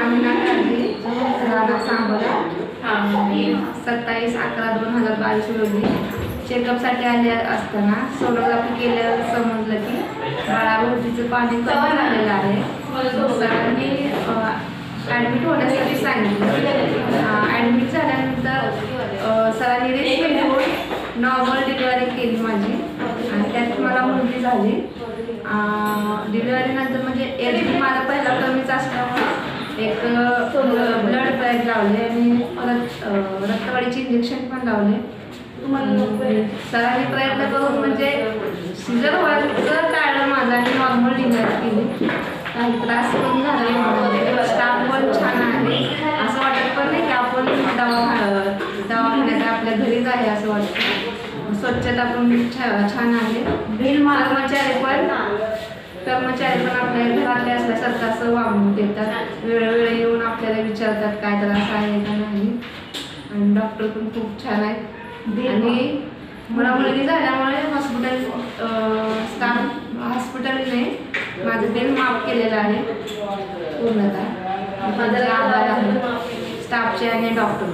आमिना काझी राणा सांबोला 27/11/2022 रोजी चेकअपसाठी आले असताना सोनोग्राफी केल्यावर समजलं की बाळाभोवतीचं पाणी कमी झालेलं आहे. सरांनी ॲडमिट होण्यासाठी सांगितलं. ॲडमिट झाल्यानंतर सरांनी रिस्क घेऊन नॉर्मल डिलिव्हरी केली माझी आणि त्यात मला मुलगी झाली. डिलिव्हरीनंतर म्हणजे एज माझा पहिला कमीच असल्यामुळे एक ब्लड पॅक लावले आणि परत रक्तवाढीचे इंजेक्शन पण लावले. सरांनी प्रयत्न करून म्हणजे सिझर व्हायचं टाळलं माझं आणि नॉर्मल डिलिव्हरी केली. काही त्रास पण झाला. स्टाफ पण छान आहे. असं वाटत पण नाही की आपण दवाखान्यात आपल्या घरीच आहे असं वाटतं. स्वच्छता पण छान आहे. कर्मचारी पण आपल्या घरातले असल्यासारखं असं वागणूक देतात. वेळोवेळी येऊन आपल्याला विचारतात काय त्रास आहे का नाही. आणि डॉक्टर पण खूप छान आहेत. आणि मला मुलगी झाल्यामुळे हॉस्पिटलने माझं बिल माफ केलेलं आहे पूर्णतः. आभार आहे स्टाफचे आणि डॉक्टर.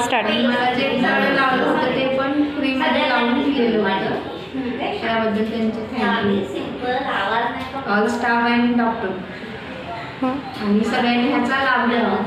स्टार्टिंग मला जे लावलं होतं ते पण फ्रीमध्ये लावून दिलेलं होतं. त्याबद्दल त्यांचे थँक्यू ऑल स्टाफ आणि डॉक्टर आणि सगळ्यांनी ह्याचा लाभ घ्यावा.